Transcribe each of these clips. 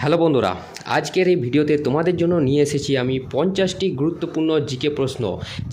Hello বন্ধুরা, আজকের এই ভিডিওতে তোমাদের জন্য নিয়ে এসেছি আমি 50টি গুরুত্বপূর্ণ জিকে প্রশ্ন,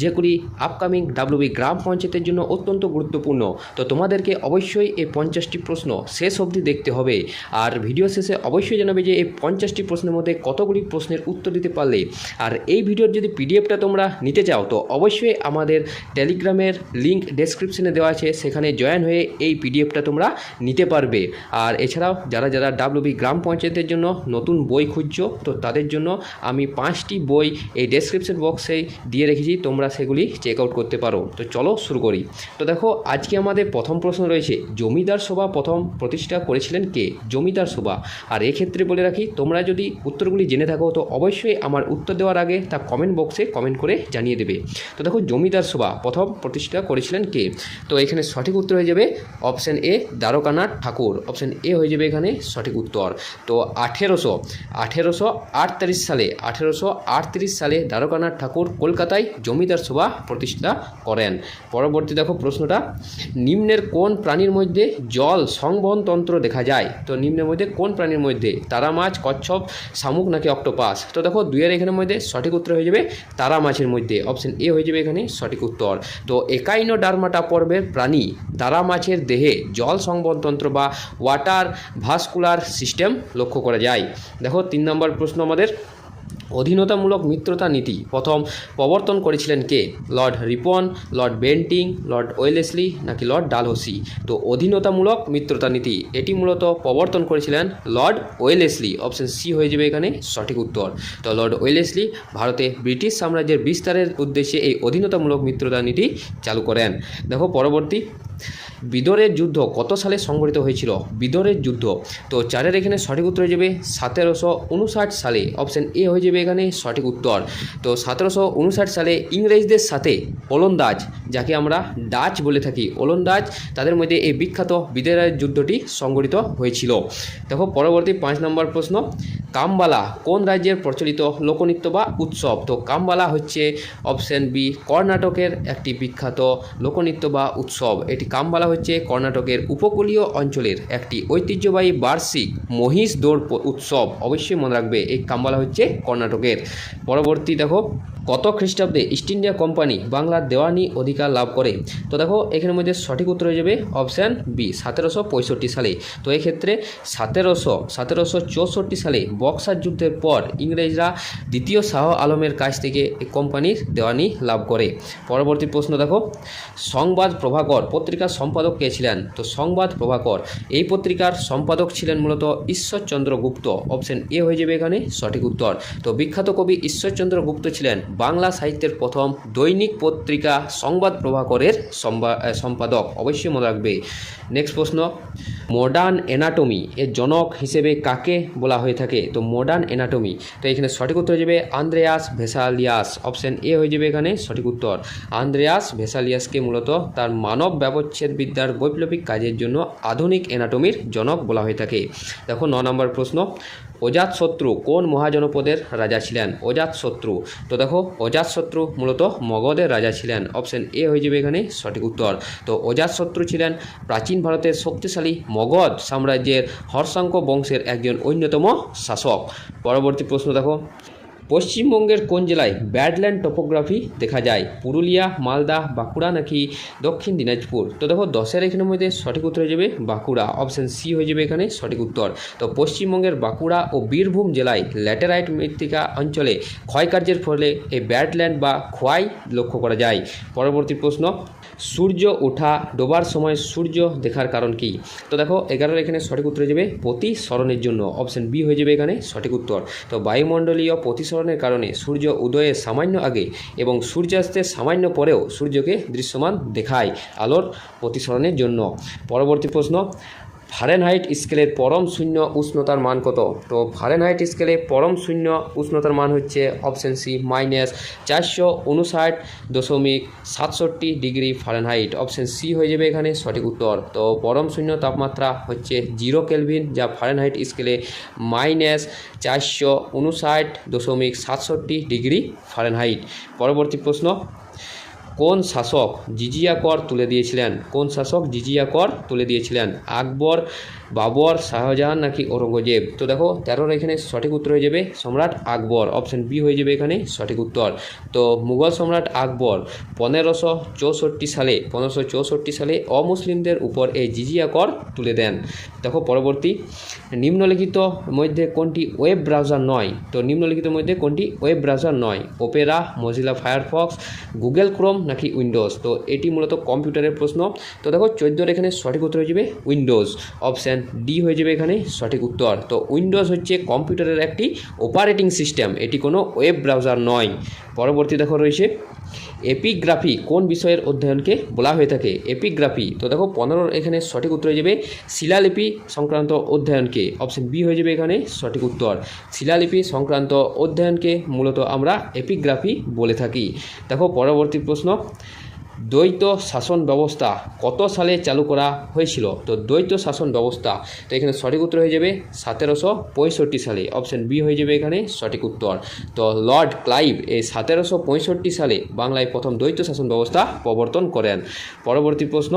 যেগুলি আপকামিং ডাব্লিউবি গ্রাম পঞ্চায়েতের জন্য অত্যন্ত গুরুত্বপূর্ণ। তো তোমাদেরকে অবশ্যই এই 50টি প্রশ্ন শেষ অবধি দেখতে হবে। আর ভিডিও শেষে অবশ্যই জানাবে যে এই 50টি প্রশ্নের মধ্যে কতগুলি প্রশ্নের উত্তর দিতে পারলে। আর এই ভিডিওর যদি পিডিএফটা তোমরা নিতে চাও তো অবশ্যই আমাদের টেলিগ্রামের লিঙ্ক ডেসক্রিপশনে দেওয়া আছে, সেখানে জয়েন হয়ে এই পিডিএফটা তোমরা নিতে পারবে। আর এছাড়াও যারা ডাব্লিউবি গ্রাম পঞ্চায়েতের জন্য নতুন বই খুঁজছো তো তাদের জন্য আমি 5টি বই এই ডেসক্রিপশন বক্সে দিয়ে রেখেছি, তোমরা সেগুলি চেক আউট করতে পারো। তো চলো শুরু করি। তো দেখো, আজকে আমাদের প্রথম প্রশ্ন রয়েছে, জমিদার সভা প্রথম প্রতিষ্ঠা করেছিলেন কে? জমিদার সভা। আর এক্ষেত্রে বলে রাখি, তোমরা যদি উত্তরগুলি জেনে থাকো তো অবশ্যই আমার উত্তর দেওয়ার আগে তা কমেন্ট বক্সে কমেন্ট করে জানিয়ে দেবে। তো দেখো, জমিদার সভা প্রথম প্রতিষ্ঠা করেছিলেন কে? তো এখানে সঠিক উত্তর হয়ে যাবে option A, Dwarkanath Tagore. Option A হয়ে যাবে এখানে সঠিক উত্তর। তো 1838 সালে দ্বারকানাথ ঠাকুর কলকাতায় জমিদার সভা প্রতিষ্ঠা করেন। পরবর্তী দেখো প্রশ্নটা, নিম্নের কোন প্রাণীর মধ্যে জল সংবহন তন্ত্র দেখা যায়? তো নিম্নের মধ্যে কোন প্রাণীর মধ্যে? তারা মাছ, কচ্ছপ, শামুক নাকি অক্টোপাস? তো দেখো, দুইয়ের এখানের মধ্যে সঠিক উত্তর হয়ে যাবে তারা মাছের মধ্যে। অপশন এ হয়ে যাবে এখানে সঠিক উত্তর। তো একাইনোডার্মাটা পর্বের প্রাণী তারা মাছের দেহে জল সংবহন তন্ত্র বা ওয়াটার ভাস্কুলার সিস্টেম লক্ষ্য করা যায়। দেখো 3 নম্বর প্রশ্ন আমাদের, অধীনতামূলক মিত্রতা নীতি প্রথম প্রবর্তন করেছিলেন কে? Lord Ripon, Lord Bentinck, Lord Wellesley নাকি লর্ড ডালহৌসি? তো অধীনতামূলক মিত্রতা নীতি এটি মূলত প্রবর্তন করেছিলেন লর্ড ওয়েলেসলি। অপশন সি হয়ে যাবে এখানে সঠিক উত্তর। তো লর্ড ওয়েলেসলি ভারতে ব্রিটিশ সাম্রাজ্যের বিস্তারের উদ্দেশ্যে এই অধীনতামূলক মিত্রতা নীতি চালু করেন। দেখো পরবর্তী, বিদরের যুদ্ধ কত সালে সংঘটিত হয়েছিল? বিদরের যুদ্ধ, তো 4-এর এখানে সঠিক উত্তর হয়ে যাবে 1759 সালে। অপশন এ হয়ে যাবে এখানে সঠিক উত্তর। তো 1759 সালে ইংরেজদের সাথে ওলন্দাজ, যাকে আমরা ডাচ বলে থাকি, ওলন্দাজ, তাদের মধ্যে এই বিখ্যাত বিদরের যুদ্ধটি সংঘটিত হয়েছিল। দেখো পরবর্তী 5 নম্বর প্রশ্ন, কামবালা কোন রাজ্যের প্রচলিত লোকনৃত্য বা উৎসব? তো কামবালা হচ্ছে অপশন বি কর্ণাটকের একটি বিখ্যাত লোকনৃত্য বা উৎসব। এটি কামবালা হচ্ছে কর্ণাটকের উপকূলীয় অঞ্চলের একটি ঐতিহ্যবাহী বার্ষিক মহিষ দৌড় উৎসব। অবশ্যই মনে রাখবে, এই কামবালা হচ্ছে কর্ণাটকের। পরবর্তী দেখো, কত খ্রিস্টাব্দে ইস্ট ইন্ডিয়া কোম্পানি বাংলার দেওয়ানি অধিকার লাভ করে? তো দেখো এখানের মধ্যে সঠিক উত্তর হয়ে যাবে অপশান বি 1765 সালে। তো এক্ষেত্রে 1764 সালে বক্সার যুদ্ধের পর ইংরেজরা দ্বিতীয় শাহ আলমের কাছ থেকে এই কোম্পানির দেওয়ানি লাভ করে। পরবর্তী প্রশ্ন দেখো, সংবাদ প্রভাকর পত্রিকার সম্পাদক কে ছিলেন? তো সংবাদ প্রভাকর এই পত্রিকার সম্পাদক ছিলেন মূলত ঈশ্বরচন্দ্র গুপ্ত। অপশন এ হয়ে যাবে এখানে সঠিক উত্তর। তো বিখ্যাত কবি ঈশ্বরচন্দ্র গুপ্ত ছিলেন বাংলা সাহিত্যের প্রথম দৈনিক পত্রিকা সংবাদ প্রভাকরের সম্পাদক। অবশ্যই মনে রাখবে। নেক্সট প্রশ্ন, মডার্ন অ্যানাটমি এর জনক হিসেবে কাকে বলা হয়ে থাকে? তো মডার্ন অ্যানাটমি, তো এখানে সঠিক উত্তর হয়ে যাবে আন্দ্রেয়াস ভেসালিয়াস। অপশন এ হয়ে যাবে এখানে সঠিক উত্তর। আন্দ্রেয়াস ভেসালিয়াসকে মূলত তার মানব ব্যবচ্ছেদ বিদ্যার বৈপ্লবিক কাজের জন্য আধুনিক অ্যানাটমির জনক বলা হয়ে থাকে। দেখো 9 নম্বর প্রশ্ন, অজাতশত্রু কোন মহাজনপদের রাজা ছিলেন? অজাতশত্রু, তো দেখো অজাতশত্রু মূলত মগধের রাজা ছিলেন। অপশন এ হয়ে যাবে এখানে সঠিক উত্তর। তো অজাতশত্রু ছিলেন প্রাচীন ভারতের শক্তিশালী মগধ সাম্রাজ্যের হর্ষাঙ্ক বংশের একজন অন্যতম শাসক। পরবর্তী প্রশ্ন দেখো, পশ্চিমবঙ্গের কোন জেলায় ব্যাডল্যান্ড টোপোগ্রাফি দেখা যায়? পুরুলিয়া, মালদা, বাঁকুড়া নাকি দক্ষিণ দিনাজপুর? তো দেখো 10-এর এখানের মধ্যে সঠিক উত্তর হয়ে যাবে বাঁকুড়া। অপশন সি হয়ে যাবে এখানে সঠিক উত্তর। তো পশ্চিমবঙ্গের বাঁকুড়া ও বীরভূম জেলায় ল্যাটেরাইট মৃত্তিকা অঞ্চলে ক্ষয়কার্যের ফলে এই ব্যাডল্যান্ড বা ক্ষয় লক্ষ্য করা যায়। পরবর্তী প্রশ্ন, সূর্য ওঠা ডোবার সময় সূর্য দেখার কারণ কি? তো দেখো 11-এর এখানে সঠিক উত্তর হয়ে যাবে প্রতিসরণের জন্য। অপশন বি হয়ে যাবে এখানে সঠিক উত্তর। তো বায়ুমণ্ডলীয় প্রতিসরণের কারণে সূর্য উদয়ের সামান্য আগে এবং সূর্যাস্তের সামান্য পরেও সূর্যকে দৃশ্যমান দেখায় আলোর প্রতিসরণের জন্য। পরবর্তী প্রশ্ন, ফারেনহাইট স্কেলের পরম শূন্য উষ্ণতার মান কত? তো ফারেনহাইট স্কেলে পরম শূন্য উষ্ণতার মান হচ্ছে option C -459.67 degree Fahrenheit. Option C হয়ে যাবে এখানে সঠিক উত্তর। তো পরম শূন্য তাপমাত্রা হচ্ছে 0 কেলভিন, যা ফারেনহাইট স্কেলে -459.67 ডিগ্রি ফারেনহাইট। পরবর্তী প্রশ্ন, কোন শাসক জিজিয়া কর তুলে দিয়েছিলেন? কোন শাসক জিজিয়া কর তুলে দিয়েছিলেন? আকবর, বাবর, শাহজাহান নাকি ঔরঙ্গজেব? তো দেখো 13 এখানে সঠিক উত্তর হয়ে যাবে সম্রাট আকবর, অপশন বি হয়ে যাবে এখানে সঠিক উত্তর। তো মুঘল সম্রাট আকবর 1564 সালে অমুসলিমদের উপর এই জিজিয়া কর তুলে দেন। দেখো পরবর্তী, নিম্নলিখিত মধ্যে কোনটি ওয়েব ব্রাউজার নয়? তো নিম্নলিখিত মধ্যে কোনটি ওয়েব ব্রাউজার নয়? Opera, Mozilla Firefox, Google Chrome নাকি উইন্ডোজ? তো এটি মূলত কম্পিউটারের প্রশ্ন। তো দেখো 14 এখানে সঠিক উত্তর হয়ে যাবে উইন্ডোজ, অপশান ডি হয়ে যাবে এখানে সঠিক উত্তর। তো উইন্ডোজ হচ্ছে কম্পিউটারের একটি অপারেটিং সিস্টেম, এটি কোনো ওয়েব ব্রাউজার নয়। পরবর্তী দেখো রয়েছে এপিগ্রাফি কোন বিষয়ের অধ্যয়নকে বলা হয়ে থাকে? এপিগ্রাফি, তো দেখো 15 এখানে সঠিক উত্তর হয়ে যাবে শিলালিপি সংক্রান্ত অধ্যয়নকে, অপশন বি হয়ে যাবে এখানে সঠিক উত্তর। শিলালিপি সংক্রান্ত অধ্যয়নকে মূলত আমরা এপিগ্রাফি বলে থাকি। দেখো পরবর্তী প্রশ্ন, দ্বৈত শাসন ব্যবস্থা কত সালে চালু করা হয়েছিল? তো দ্বৈত শাসন ব্যবস্থা, তো এখানে সঠিক উত্তর হয়ে যাবে 1765 সালে, অপশন বি হয়ে যাবে এখানে সঠিক উত্তর। তো লর্ড ক্লাইভ এই 1765 সালে বাংলায় প্রথম দ্বৈত শাসন ব্যবস্থা প্রবর্তন করেন। পরবর্তী প্রশ্ন,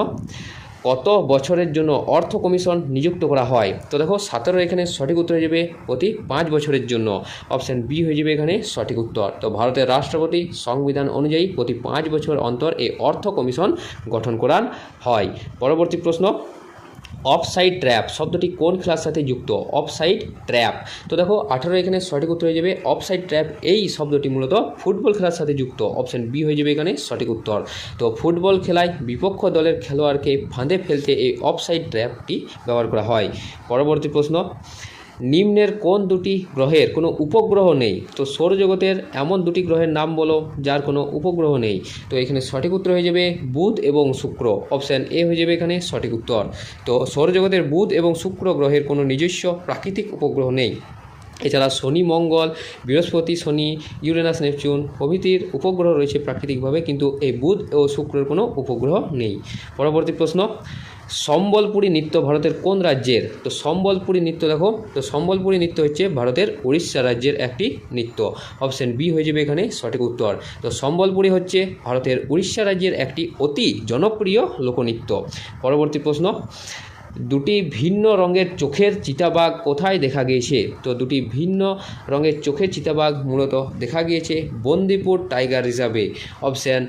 কত বছরের জন্য অর্থ কমিশন নিযুক্ত করা হয়? তো দেখো 17 এখানে সঠিক উত্তর হয়ে যাবে প্রতি 5 বছরের জন্য, অপশান বি হয়ে যাবে এখানে সঠিক উত্তর। তো ভারতের রাষ্ট্রপতি সংবিধান অনুযায়ী প্রতি 5 বছর অন্তর এই অর্থ কমিশন গঠন করা হয়। পরবর্তী প্রশ্ন, অফসাইড ট্র্যাপ শব্দটি কোন খেলার সাথে যুক্ত? অফসাইড ট্র্যাপ, তো দেখো 18 এখানে সঠিক উত্তর হয়ে যাবে অফসাইড ট্র্যাপ এই শব্দটি মূলত ফুটবল খেলার সাথে যুক্ত, অপশন বি হয়ে যাবে এখানে সঠিক উত্তর। তো ফুটবল খেলায় বিপক্ষ দলের খেলোয়াড়কে ফাঁদে ফেলতে এই অফসাইড ট্র্যাপটি ব্যবহার করা হয়। পরবর্তী প্রশ্ন, নিম্নের কোন দুটি গ্রহের কোনো উপগ্রহ নেই? তো সৌরজগতের এমন দুটি গ্রহের নাম বলো যার কোনো উপগ্রহ নেই। তো এখানে সঠিক উত্তর হয়ে যাবে বুধ এবং শুক্র, অপশান এ হয়ে যাবে এখানে সঠিক উত্তর। তো সৌরজগতের বুধ এবং শুক্র গ্রহের কোনো নিজস্ব প্রাকৃতিক উপগ্রহ নেই। এছাড়া শনি, মঙ্গল, বৃহস্পতি, শনি, ইউরেনাস, নেপচুন প্রভৃতির উপগ্রহ রয়েছে প্রাকৃতিকভাবে, কিন্তু এই বুধ ও শুক্রের কোনো উপগ্রহ নেই। পরবর্তী প্রশ্ন, সম্বলপুরী নৃত্য ভারতের কোন রাজ্যের? তো সম্বলপুরী নৃত্য দেখো, তো সম্বলপুরী নৃত্য হচ্ছে ভারতের উড়িষ্যা রাজ্যের একটি নৃত্য, অপশন বি হয়ে যাবে এখানে সঠিক উত্তর। তো সম্বলপুরী হচ্ছে ভারতের উড়িষ্যা রাজ্যের একটি অতি জনপ্রিয় লোকনৃত্য। পরবর্তী প্রশ্ন, দুটি ভিন্ন রঙের চোখের চিতাবাঘ কোথায় দেখা গিয়েছে? তো দুটি ভিন্ন রঙের চোখের চিতাবাঘ মূলত দেখা গিয়েছে বন্দিপুর টাইগার রিজার্ভে, অপশান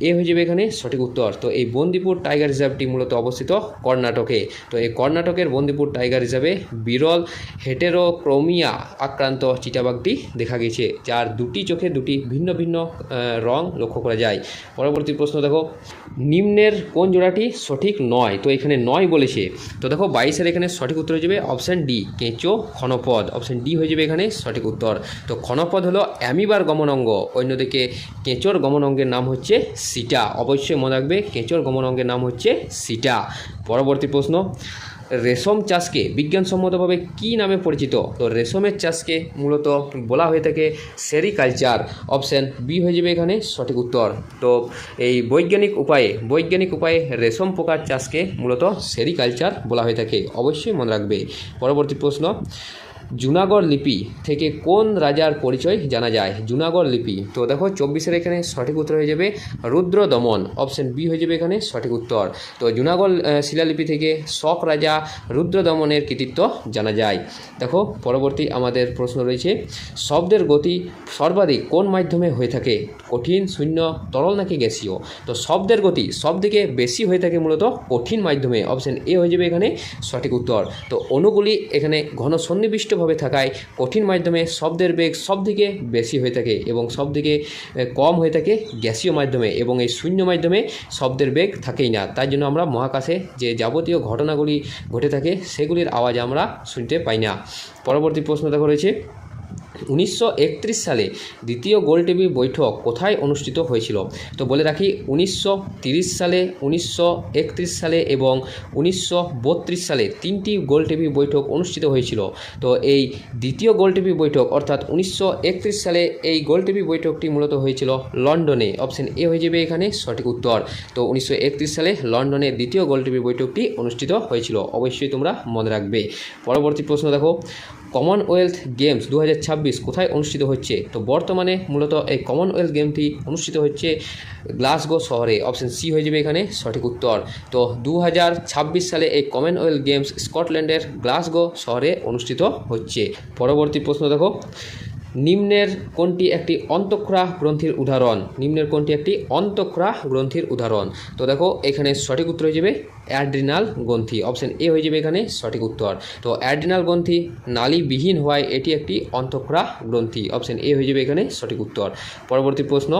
এ হয়ে যাবে এখানে সঠিক উত্তর। তো এই বন্দিপুর টাইগার রিজার্ভটি মূলত অবস্থিত কর্ণাটকে। তো এই কর্ণাটকের বন্দিপুর টাইগার রিজার্ভে বিরল হেটেরোক্রোমিয়া আক্রান্ত চিতাবাঘটি দেখা গিয়েছে, যার দুটি চোখে দুটি ভিন্ন ভিন্ন রং লক্ষ্য করা যায়। পরবর্তী প্রশ্ন দেখো, নিম্নের কোন জোড়াটি সঠিক নয়? তো এখানে নয় বলেছে। তো দেখো 22 এখানে সঠিক উত্তর হয়ে যাবে অপশান ডি, কেঁচো ক্ষণপদ, অপশান ডি হয়ে যাবে এখানে সঠিক উত্তর। তো ক্ষণপদ হলো অ্যামিবার গমনাঙ্গ, অন্যদিকে কেঁচোর গমনাঙ্গের নাম হচ্ছে সিটা, অবশ্যই মনে রাখবে কেঁচোর গমনাঙ্গের নাম হচ্ছে সিটা। পরবর্তী প্রশ্ন, রেশম চাষকে বিজ্ঞানসম্মতভাবে কী নামে পরিচিত? তো রেশমের চাষকে মূলত বলা হয়ে থাকে সেরিকালচার, অপশান বি হয়ে যাবে এখানে সঠিক উত্তর। তো এই বৈজ্ঞানিক উপায়ে রেশম পোকার চাষকে মূলত সেরিকালচার বলা হয়ে থাকে, অবশ্যই মনে রাখবে। পরবর্তী প্রশ্ন, জুনাগড় লিপি থেকে কোন রাজার পরিচয় জানা যায়? জুনাগড় লিপি, তো দেখো 24 এখানে সঠিক উত্তর হয়ে যাবে রুদ্র দমন, অপশান বি হয়ে যাবে এখানে সঠিক উত্তর। তো জুনাগড় শিলালিপি থেকে শক রাজা রুদ্র দমনের কৃতিত্ব জানা যায়। দেখো পরবর্তী আমাদের প্রশ্ন রয়েছে, শব্দের গতি সর্বাধিক কোন মাধ্যমে হয়ে থাকে? কঠিন, শূন্য, তরল নাকি গ্যাসীয়? তো শব্দের গতি সবদিকে বেশি হয়ে থাকে মূলত কঠিন মাধ্যমে, অপশান এ হয়ে যাবে এখানে সঠিক উত্তর। তো অণুগুলি এখানে ঘন সন্নিবিষ্ট ভাবে থাকায় কঠিন মাধ্যমে শব্দের বেগ সবদিকে বেশি হয়ে থাকে এবং সবদিকে কম হয়ে থাকে গ্যাসীয় মাধ্যমে, এবং এই শূন্য মাধ্যমে শব্দের বেগ থাকেই না। তাই জন্য আমরা মহাকাশে যে যাবতীয় ঘটনাগুলি ঘটে থাকে সেগুলির আওয়াজ আমরা শুনতে পাই না। পরবর্তী প্রশ্ন দেখো রয়েছে, 1931 সালে দ্বিতীয় গোলটেবিল বৈঠক কোথায় অনুষ্ঠিত হয়েছিল? তো বলে রাখি 1930 সালে, 1931 সালে এবং 1932 সালে তিনটি গোলটেবিল বৈঠক অনুষ্ঠিত হয়েছিল। তো এই দ্বিতীয় গোলটেবিল বৈঠক অর্থাৎ 1931 সালে এই গোলটেবিল বৈঠকটি মূলত হয়েছিল লন্ডনে, অপশান এ হয়ে যাবে এখানে সঠিক উত্তর। তো 1931 সালে লন্ডনে দ্বিতীয় গোলটেবিল বৈঠকটি অনুষ্ঠিত হয়েছিল, অবশ্যই তোমরা মনে রাখবে। পরবর্তী প্রশ্ন দেখো, কমনওয়েলথ গেমস 2026 কোথায় অনুষ্ঠিত হচ্ছে? তো বর্তমানে মূলত এই কমনওয়েলথ গেমটি অনুষ্ঠিত হচ্ছে গ্লাসগো শহরে। অপশন সি হয়ে যাবে এখানে সঠিক উত্তর। তো 2026 সালে এই কমনওয়েলথ গেমস স্কটল্যান্ডের গ্লাসগো শহরে অনুষ্ঠিত হচ্ছে। পরবর্তী প্রশ্ন দেখো, নিম্নের কোনটি একটি অন্তঃক্ষরা গ্রন্থির উদাহরণ? নিম্নের কোনটি একটি অন্তঃক্ষরা গ্রন্থির উদাহরণ? তো দেখো এখানে সঠিক উত্তর হয়ে যাবে অ্যাড্রিনাল গ্রন্থি। অপশন এ হয়ে যাবে এখানে সঠিক উত্তর। তো অ্যাড্রিনাল গ্রন্থি নালীবিহীন হওয়ায় এটি একটি অন্তঃক্ষরা গ্রন্থি। অপশন এ হয়ে যাবে এখানে সঠিক উত্তর। পরবর্তী প্রশ্ন,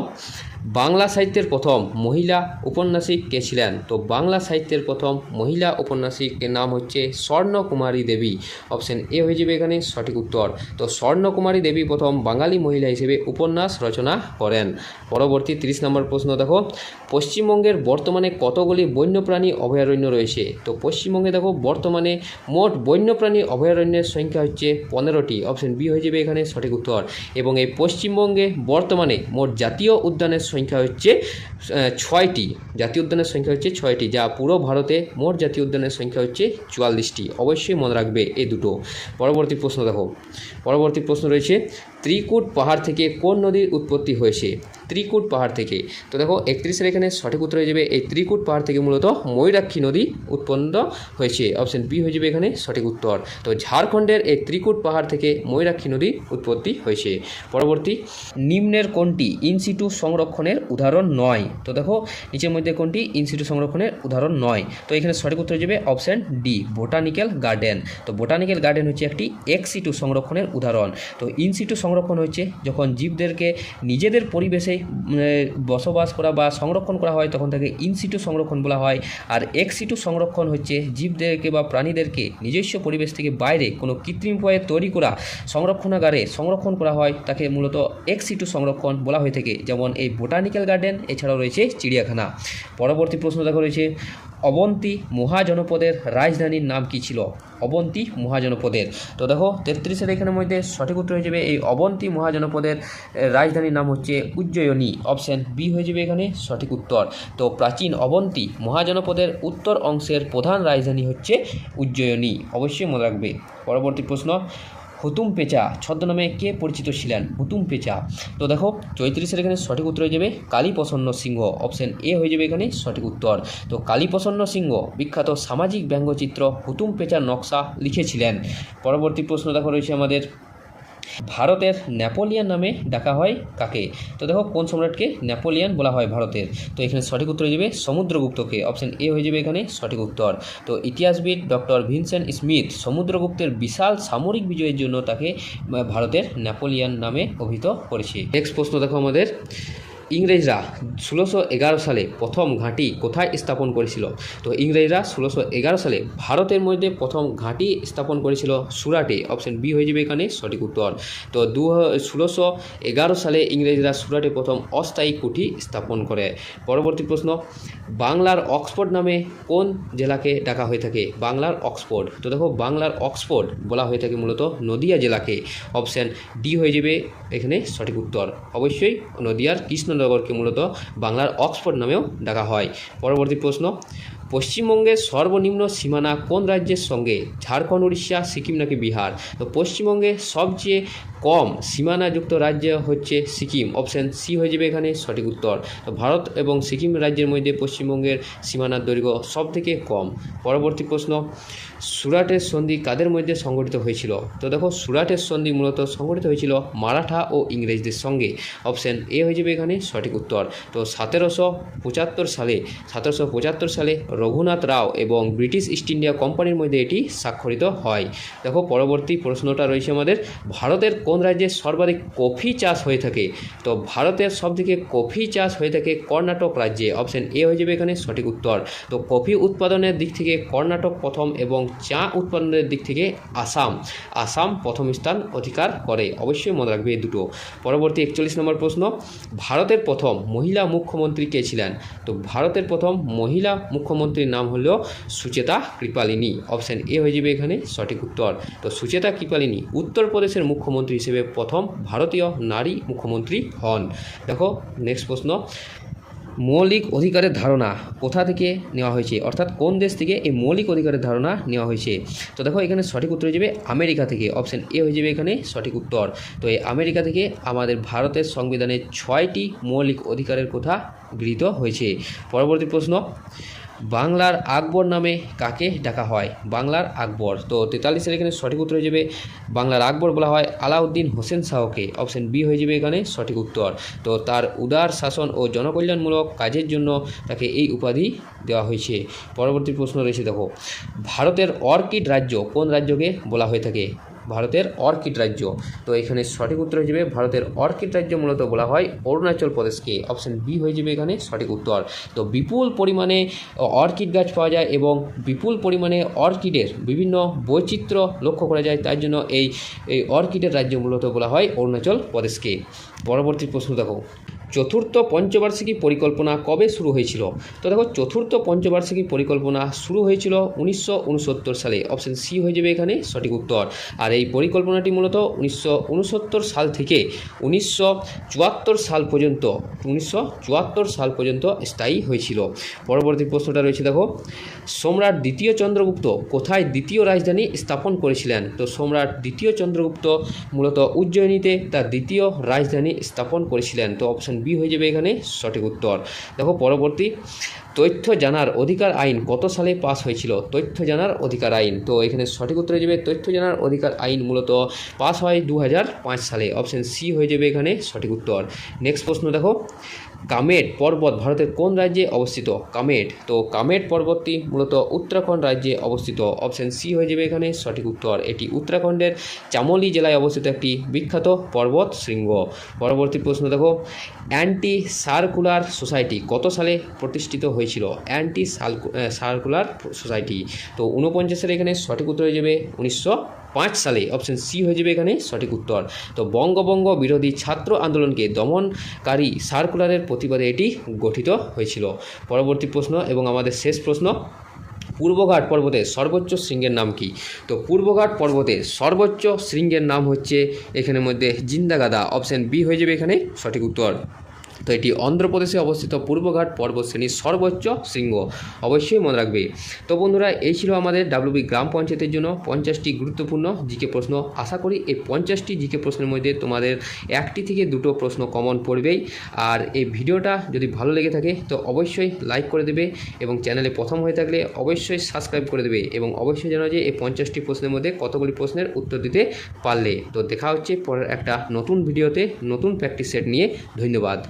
বাংলা সাহিত্যের প্রথম মহিলা উপন্যাসিক কে ছিলেন? তো বাংলা সাহিত্যের প্রথম মহিলা উপন্যাসিকের নাম হচ্ছে স্বর্ণকুমারী দেবী। অপশন এ হয়ে যাবে এখানে সঠিক উত্তর। তো স্বর্ণকুমারী দেবী প্রথম বাঙালি মহিলা হিসেবে উপন্যাস রচনা করেন। পরবর্তী 30 নম্বর প্রশ্ন দেখো, পশ্চিমবঙ্গের বর্তমানে কতগুলি বন্যপ্রাণী অভয়ারণ্য রয়েছে? তো পশ্চিমবঙ্গে দেখো বর্তমানে মোট বন্যপ্রাণী অভয়ারণ্যের সংখ্যা হচ্ছে 15টি। অপশন বি হয়ে যাবে এখানে সঠিক উত্তর। এবং এই পশ্চিমবঙ্গে বর্তমানে মোট জাতীয় উদ্যানের সংখ্যা হচ্ছে 6টি। জাতীয় উদ্যানের সংখ্যা হচ্ছে 6টি, যা পুরো ভারতে মোট জাতীয় উদ্যানের সংখ্যা হচ্ছে 44টি। অবশ্যই মনে রাখবে এই দুটো। পরবর্তী প্রশ্ন দেখো, পরবর্তী প্রশ্ন রয়েছে, ত্রিকুট পাহাড় থেকে কোন নদীর উৎপত্তি হয়েছে? ত্রিকুট পাহাড় থেকে, তো দেখো 31-এর এখানে সঠিক উত্তর হয়ে যাবে এই ত্রিকুট পাহাড় থেকে মূলত ময়ূরাক্ষী নদী উৎপন্ন হয়েছে। অপশন বি হয়ে যাবে এখানে সঠিক উত্তর। তো ঝাড়খণ্ডের এই ত্রিকুট পাহাড় থেকে ময়ূরাক্ষী নদী উৎপত্তি হয়েছে। পরবর্তী, নিম্নের কোনটি ইনসিটু সংরক্ষণের উদাহরণ নয়? তো দেখো নিচের মধ্যে কোনটি ইনসিটু সংরক্ষণের উদাহরণ নয়? তো এখানে সঠিক উত্তর হয়ে যাবে অপশন ডি, বোটানিক্যাল গার্ডেন। তো বোটানিক্যাল গার্ডেন হচ্ছে একটি এক্সিটু সংরক্ষণের উদাহরণ। তো ইনসিটু সংরক্ষণ হচ্ছে যখন জীবদেরকে নিজেদের পরিবেশে বসবাস করা বা সংরক্ষণ করা হয় তখন তাকে ইনসিটু সংরক্ষণ বলা হয়। আর এক্সিটু সংরক্ষণ হচ্ছে জীবদেরকে বা প্রাণীদেরকে নিজস্ব পরিবেশ থেকে বাইরে কোনো কৃত্রিম উপায়ে তৈরি করা সংরক্ষণাগারে সংরক্ষণ করা হয়, তাকে মূলত এক্সিটু সংরক্ষণ বলা হয়ে থাকে। যেমন এই বোটানিক্যাল গার্ডেন, এছাড়াও রয়েছে চিড়িয়াখানা। পরবর্তী প্রশ্ন দেখা রয়েছে, অবন্তী মহাজনপদের রাজধানীর নাম কী ছিল? অবন্তী মহাজনপদের, তো দেখো 33-এর এখানের মধ্যে সঠিক উত্তর হয়ে যাবে এই অবন্তী মহাজনপদের রাজধানীর নাম হচ্ছে উজ্জয়িনী। অপশন বি হয়ে যাবে এখানে সঠিক উত্তর। তো প্রাচীন অবন্তী মহাজনপদের উত্তর অংশের প্রধান রাজধানী হচ্ছে উজ্জয়িনী। অবশ্যই মনে রাখবে। পরবর্তী প্রশ্ন, হুতুম পেঁচা ছদ্মনামে কে পরিচিত ছিলেন? হুতুম পেঁচা, তো দেখো 34-এর এখানে সঠিক উত্তর হয়ে যাবে কালীপ্রসন্ন সিংহ। অপশন এ হয়ে যাবে এখানে সঠিক উত্তর। তো কালীপ্রসন্ন সিংহ বিখ্যাত সামাজিক ব্যঙ্গচিত্র হুতুম পেঁচার নকশা লিখেছিলেন। পরবর্তী প্রশ্ন দেখো রয়েছে আমাদের, ভারতের নেপোলিয়ান নামে ডাকা হয় কাকে? তো দেখো কোন সম্রাটকে নেপোলিয়ান বলা হয় ভারতের? তো এখানে সঠিক উত্তর হয়ে যাবে সমুদ্রগুপ্তকে। অপশন এ হয়ে যাবে এখানে সঠিক উত্তর। তো ইতিহাসবিদ ডক্টর ভিনসেন্ট স্মিথ সমুদ্রগুপ্তের বিশাল সামরিক বিজয়ের জন্য তাকে ভারতের নেপোলিয়ান নামে অভিহিত করেছে। নেক্সট প্রশ্ন দেখো আমাদের, ইংরেজরা 1611 সালে প্রথম ঘাঁটি কোথায় স্থাপন করেছিল? তো ইংরেজরা 1611 সালে ভারতের মধ্যে প্রথম ঘাঁটি স্থাপন করেছিল সুরাটে। অপশন বি হয়ে যাবে এখানে সঠিক উত্তর। তো 1611 সালে ইংরেজরা সুরাটে প্রথম অস্থায়ী কুঠি স্থাপন করে। পরবর্তী প্রশ্ন, বাংলার অক্সফোর্ড নামে কোন জেলাকে ডাকা হয়ে থাকে? বাংলার অক্সফোর্ড, তো দেখো বাংলার অক্সফোর্ড বলা হয়ে থাকে মূলত নদিয়া জেলাকে। অপশন ডি হয়ে যাবে এখানে সঠিক উত্তর। অবশ্যই নদিয়ার কৃষ্ণনগরকে মূলত বাংলার অক্সফোর্ড নামেও ডাকা হয়। পরবর্তী প্রশ্ন, পশ্চিমবঙ্গের সর্বনিম্ন সীমানা কোন রাজ্যের সঙ্গে? ঝাড়খণ্ড, উড়িষ্যা, সিকিম নাকি বিহার? তো পশ্চিমবঙ্গে সবচেয়ে কম সীমানাযুক্ত রাজ্য হচ্ছে সিকিম। অপশান সি হয়ে যাবে এখানে সঠিক উত্তর। তো ভারত এবং সিকিম রাজ্যের মধ্যে পশ্চিমবঙ্গের সীমানার দৈর্ঘ্য সবথেকে কম। পরবর্তী প্রশ্ন, সুরাটের সন্ধি কাদের মধ্যে সংগঠিত হয়েছিল? তো দেখো সুরাটের সন্ধি মূলত সংগঠিত হয়েছিল মারাঠা ও ইংরেজদের সঙ্গে। অপশান এ হয়ে যাবে এখানে সঠিক উত্তর। তো 1775 সালে রঘুনাথ রাও এবং ব্রিটিশ ইস্ট ইন্ডিয়া কোম্পানির মধ্যে এটি স্বাক্ষরিত হয়। দেখো পরবর্তী প্রশ্নটা রয়েছে আমাদের, ভারতের কোন রাজ্যে সর্বাধিক কফি চাষ হয়ে থাকে? তো ভারতের সবথেকে কফি চাষ হয়ে থাকে কর্ণাটক রাজ্যে। অপশান এ হয়ে যাবে এখানে সঠিক উত্তর। তো কফি উৎপাদনের দিক থেকে কর্ণাটক প্রথম এবং চা উৎপাদনের দিক থেকে আসাম প্রথম স্থান অধিকার করে। অবশ্যই মনে রাখবে এই দুটো। পরবর্তী 41 নম্বর প্রশ্ন, ভারতের প্রথম মহিলা মুখ্যমন্ত্রী কে ছিলেন? তো ভারতের প্রথম মহিলা মুখ্যমন্ত্রীর নাম হলো সুচেতা কৃপালিনী। অপশান এ হয়ে যাবে এখানে সঠিক উত্তর। তো সুচেতা কৃপালিনী উত্তরপ্রদেশের মুখ্যমন্ত্রী হিসেবে প্রথম ভারতীয় নারী মুখ্যমন্ত্রী হন। দেখো নেক্সট প্রশ্ন, মৌলিক অধিকারের ধারণা কোথা থেকে নেওয়া হয়েছে, অর্থাৎ কোন দেশ থেকে এই মৌলিক অধিকারের ধারণা নেওয়া হয়েছে? তো দেখো এখানে সঠিক উত্তর হয়ে যাবে আমেরিকা থেকে, অপশন এ হয়ে যাবে এখানে সঠিক উত্তর। তো এই আমেরিকা থেকে আমাদের ভারতের সংবিধানে 6টি মৌলিক অধিকারের কথা গৃহীত হয়েছে। পরবর্তী প্রশ্ন, বাংলার আকবর নামে কাকে ডাকা হয়? বাংলার আকবর, তো 43-এর এখানে সঠিক উত্তর হয়ে যাবে বাংলার আকবর বলা হয় আলাউদ্দিন হোসেন শাহকে, অপশন বি হয়ে যাবে এখানে সঠিক উত্তর। তো তার উদার শাসন ও জনকল্যাণমূলক কাজের জন্য তাকে এই উপাধি দেওয়া হয়েছে। পরবর্তী প্রশ্ন রয়েছে দেখো, ভারতের অর্কিড রাজ্য কোন রাজ্যকে বলা হয়ে থাকে? ভারতের অর্কিড রাজ্য, তো এখানে সঠিক উত্তর হয়ে যাবে ভারতের অর্কিড রাজ্য মূলত বলা হয় অরুণাচল প্রদেশকে, অপশন বি হয়ে যাবে এখানে সঠিক উত্তর। তো বিপুল পরিমাণে অর্কিড গাছ পাওয়া যায় এবং বিপুল পরিমাণে অর্কিডের বিভিন্ন বৈচিত্র্য লক্ষ্য করা যায়, তাই জন্য এই অর্কিডের রাজ্য মূলত বলা হয় অরুণাচল প্রদেশকে। পরবর্তী প্রশ্ন দেখো, চতুর্থ পঞ্চবার্ষিকী পরিকল্পনা কবে শুরু হয়েছিল? তো দেখো চতুর্থ পঞ্চবার্ষিকী পরিকল্পনা শুরু হয়েছিল 1969 সালে, অপশন সি হয়ে যাবে এখানে সঠিক উত্তর। আর এই পরিকল্পনাটি মূলত 1969 সাল থেকে 1974 সাল পর্যন্ত স্থায়ী হয়েছিল। পরবর্তী প্রশ্নটা রয়েছে দেখো, সম্রাট দ্বিতীয় চন্দ্রগুপ্ত কোথায় দ্বিতীয় রাজধানী স্থাপন করেছিলেন? তো সম্রাট দ্বিতীয় চন্দ্রগুপ্ত মূলত উজ্জয়িনীতে তার দ্বিতীয় রাজধানী স্থাপন করেছিলেন, তো অপশন বি হয়ে যাবে এখানে সঠিক উত্তর। দেখো পরবর্তী, তথ্য জানার অধিকার আইন কত সালে পাস হয়েছিল? তথ্য জানার অধিকার আইন, তো এখানে সঠিক উত্তর হয়ে যাবে তথ্য জানার অধিকার আইন মূলত পাস হয় 2005 সালে, অপশন সি হয়ে যাবে এখানে সঠিক উত্তর। নেক্সট প্রশ্ন দেখো, কামেট পর্বত ভারতের কোন রাজ্যে অবস্থিত? কামেট, তো কামেট পর্বতটি মূলত উত্তরাখণ্ড রাজ্যে অবস্থিত, অপশন সি হয়ে যাবে এখানে সঠিক উত্তর। এটি উত্তরাখণ্ডের চামোলি জেলায় অবস্থিত একটি বিখ্যাত পর্বত শৃঙ্গ। পরবর্তী প্রশ্ন দেখো, অ্যান্টি সার্কুলার সোসাইটি কত সালে প্রতিষ্ঠিত হয়েছিল? অ্যান্টি সার্কুলার সোসাইটি, তো 49-এর এখানে সঠিক উত্তর হয়ে যাবে 1905 সালে, অপশন সি হয়ে যাবে এখানে সঠিক উত্তর। তো বঙ্গভঙ্গ বিরোধী ছাত্র আন্দোলনকে দমনকারী সার্কুলারের প্রতিবাদে এটি গঠিত হয়েছিল। পরবর্তী প্রশ্ন এবং আমাদের শেষ প্রশ্ন, পূর্বঘাট পর্বতের সর্বোচ্চ শৃঙ্গের নাম কি? তো পূর্বঘাট পর্বতের সর্বোচ্চ শৃঙ্গের নাম হচ্ছে এখানের মধ্যে জিন্দাগাদা, অপশন বি হয়ে যাবে এখানে সঠিক উত্তর। তো এটি অন্ধ্রপ্রদেশে অবস্থিত পূর্বঘাট পর্বত শ্রেণীর সর্বোচ্চ শৃঙ্গ, অবশ্যই মনে রাখবে। তো বন্ধুরা এই ছিল আমাদের ডাব্লিউবি গ্রাম পঞ্চায়েতের জন্য 50টি গুরুত্বপূর্ণ জিকে প্রশ্ন। আশা করি এই 50টি জিকে প্রশ্নের মধ্যে তোমাদের 1টি থেকে 2টো প্রশ্ন কমন পড়বেই। আর এই ভিডিওটা যদি ভালো লেগে থাকে তো অবশ্যই লাইক করে দেবে এবং চ্যানেলে প্রথম হয়ে থাকলে অবশ্যই সাবস্ক্রাইব করে দেবে এবং অবশ্যই জানো যে এই 50টি প্রশ্নের মধ্যে কতগুলি প্রশ্নের উত্তর দিতে পারলে। তো দেখা হচ্ছে পরের একটা নতুন ভিডিওতে নতুন প্র্যাকটিস সেট নিয়ে। ধন্যবাদ।